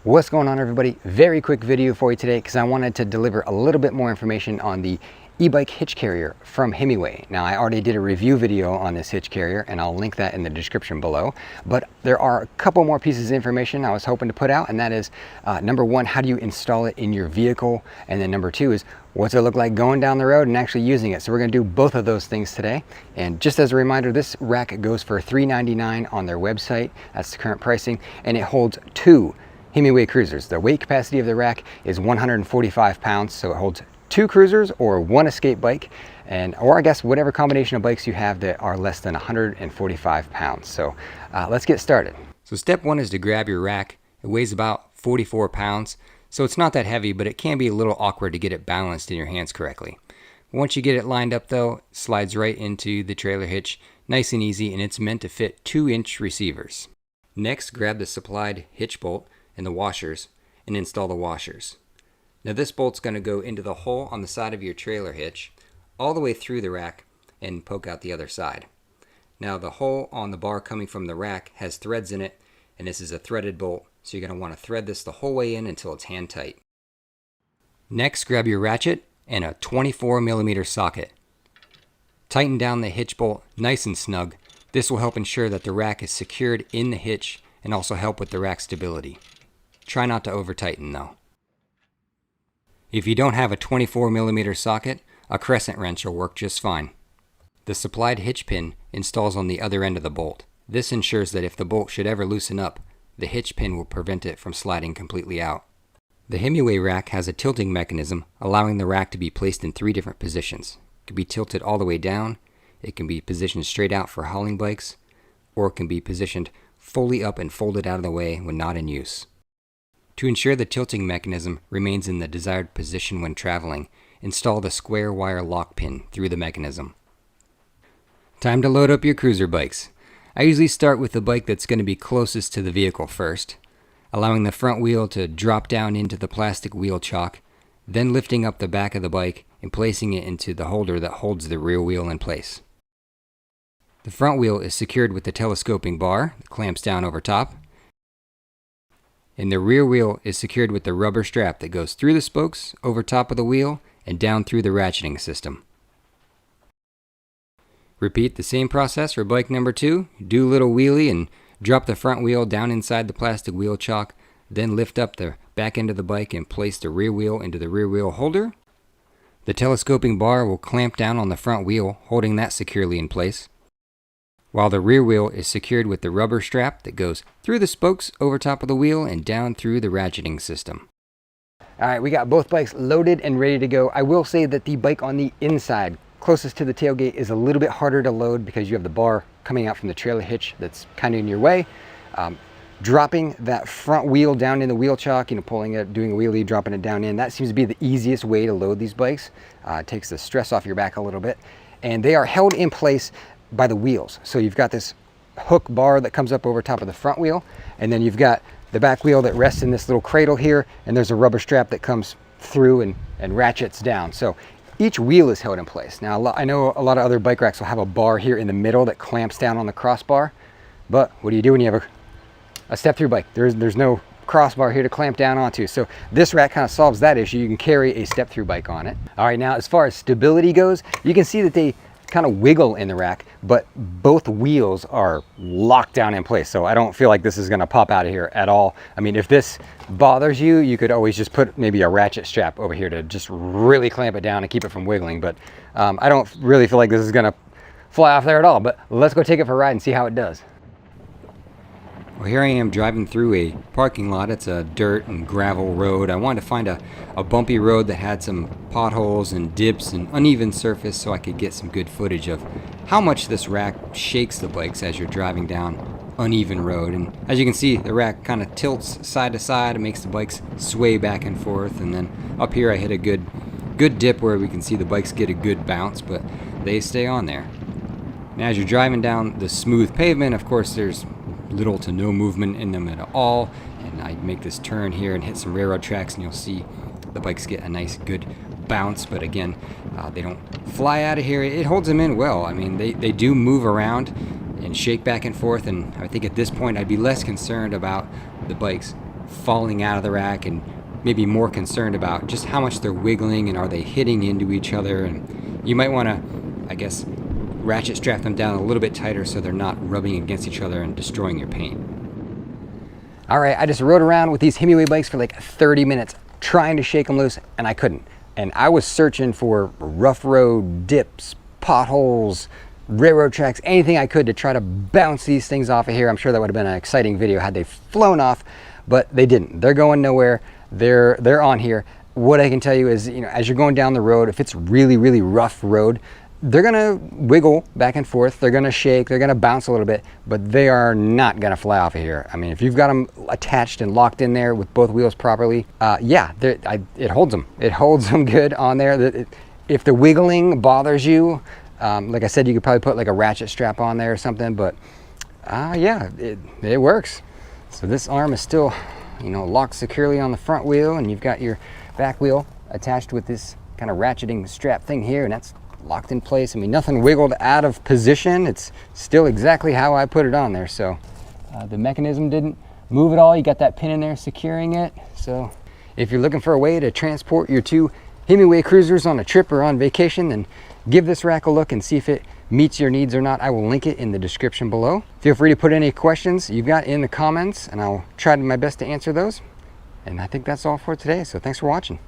What's going on, everybody? Very quick video for you today because I wanted to deliver a little bit more information on the e-bike hitch carrier from Himiway. Now, I already did a review video on this hitch carrier and I'll link that in the description below, but there are a couple more pieces of information I was hoping to put out, and that is number one, how do you install it in your vehicle? And then number two is, what's it look like going down the road and actually using it? So we're going to do both of those things today. And just as a reminder, this rack goes for $399 on their website. That's the current pricing, and it holds two Himiway cruisers. The weight capacity of the rack is 145 pounds, so it holds two cruisers or one escape bike, or I guess whatever combination of bikes you have that are less than 145 pounds. So let's get started. So step one is to grab your rack. It weighs about 44 pounds, so it's not that heavy, but it can be a little awkward to get it balanced in your hands correctly. Once you get it lined up though, it slides right into the trailer hitch, nice and easy, and it's meant to fit 2-inch receivers. Next, grab the supplied hitch bolt and the washers and install the washers. Now this bolt's going to go into the hole on the side of your trailer hitch all the way through the rack and poke out the other side. Now the hole on the bar coming from the rack has threads in it, and this is a threaded bolt, so you're going to want to thread this the whole way in until it's hand tight. Next, grab your ratchet and a 24mm socket. Tighten down the hitch bolt nice and snug. This will help ensure that the rack is secured in the hitch and also help with the rack stability. Try not to over tighten though. If you don't have a 24mm socket, a crescent wrench will work just fine. The supplied hitch pin installs on the other end of the bolt. This ensures that if the bolt should ever loosen up, the hitch pin will prevent it from sliding completely out. The Himiway rack has a tilting mechanism allowing the rack to be placed in 3 different positions. It can be tilted all the way down, it can be positioned straight out for hauling bikes, or it can be positioned fully up and folded out of the way when not in use. To ensure the tilting mechanism remains in the desired position when traveling, install the square wire lock pin through the mechanism. Time to load up your cruiser bikes. I usually start with the bike that's going to be closest to the vehicle first, allowing the front wheel to drop down into the plastic wheel chock, then lifting up the back of the bike and placing it into the holder that holds the rear wheel in place. The front wheel is secured with the telescoping bar that clamps down over top, and the rear wheel is secured with the rubber strap that goes through the spokes, over top of the wheel, and down through the ratcheting system. Repeat the same process for bike number 2. Do a little wheelie and drop the front wheel down inside the plastic wheel chock, then lift up the back end of the bike and place the rear wheel into the rear wheel holder. The telescoping bar will clamp down on the front wheel, holding that securely in place, while the rear wheel is secured with the rubber strap that goes through the spokes, over top of the wheel, and down through the ratcheting system. All right, we got both bikes loaded and ready to go. I will say that the bike on the inside, closest to the tailgate, is a little bit harder to load because you have the bar coming out from the trailer hitch that's kind of in your way. Dropping that front wheel down in the wheel chock, pulling it, doing a wheelie, dropping it down in, that seems to be the easiest way to load these bikes. It takes the stress off your back a little bit. And they are held in place by the wheels. So you've got this hook bar that comes up over top of the front wheel, and then you've got the back wheel that rests in this little cradle here, and there's a rubber strap that comes through and ratchets down. So each wheel is held in place. Now, I know a lot of other bike racks will have a bar here in the middle that clamps down on the crossbar, but what do you do when you have a step-through bike? There's no crossbar here to clamp down onto. So this rack kind of solves that issue. You can carry a step-through bike on it. All right, now as far as stability goes, you can see that they kind of wiggle in the rack, but both wheels are locked down in place, so I don't feel like this is going to pop out of here at all. I mean, if this bothers you, you could always just put maybe a ratchet strap over here to just really clamp it down and keep it from wiggling, but I don't really feel like this is going to fly off there at all. But let's go take it for a ride and see how it does. Well, here I am driving through a parking lot. It's a dirt and gravel road. I wanted to find a bumpy road that had some potholes and dips and uneven surface so I could get some good footage of how much this rack shakes the bikes as you're driving down uneven road. And as you can see, the rack kind of tilts side to side and makes the bikes sway back and forth. And then up here I hit a good dip where we can see the bikes get a good bounce, but they stay on there. Now as you're driving down the smooth pavement, of course there's little to no movement in them at all, and I make this turn here and hit some railroad tracks, and you'll see the bikes get a nice good bounce, but again, they don't fly out of here. It holds them in well. I mean, they do move around and shake back and forth, and I think at this point I'd be less concerned about the bikes falling out of the rack and maybe more concerned about just how much they're wiggling and are they hitting into each other. And you might want to, I guess, ratchet strap them down a little bit tighter so they're not rubbing against each other and destroying your paint. All right, I just rode around with these Himiway bikes for like 30 minutes trying to shake them loose, and I couldn't. And I was searching for rough road, dips, potholes, railroad tracks, anything I could to try to bounce these things off of here. I'm sure that would have been an exciting video had they flown off, but they didn't. They're going nowhere. They're on here. What I can tell you is, you know, as you're going down the road, if it's really, really rough road, they're gonna wiggle back and forth. They're gonna shake. They're gonna bounce a little bit, but they are not gonna fly off of here. I mean, if you've got them attached and locked in there with both wheels properly, yeah, it holds them. It holds them good on there. If the wiggling bothers you, like I said, you could probably put like a ratchet strap on there or something, but yeah, it works. So this arm is still, you know, locked securely on the front wheel, and you've got your back wheel attached with this kind of ratcheting strap thing here, and that's locked in place. I mean, nothing wiggled out of position. It's still exactly how I put it on there. So the mechanism didn't move at all. You got that pin in there securing it. So if you're looking for a way to transport your two Himiway cruisers on a trip or on vacation, then give this rack a look and see if it meets your needs or not. I will link it in the description below. Feel free to put any questions you've got in the comments, and I'll try my best to answer those. And I think that's all for today. So thanks for watching.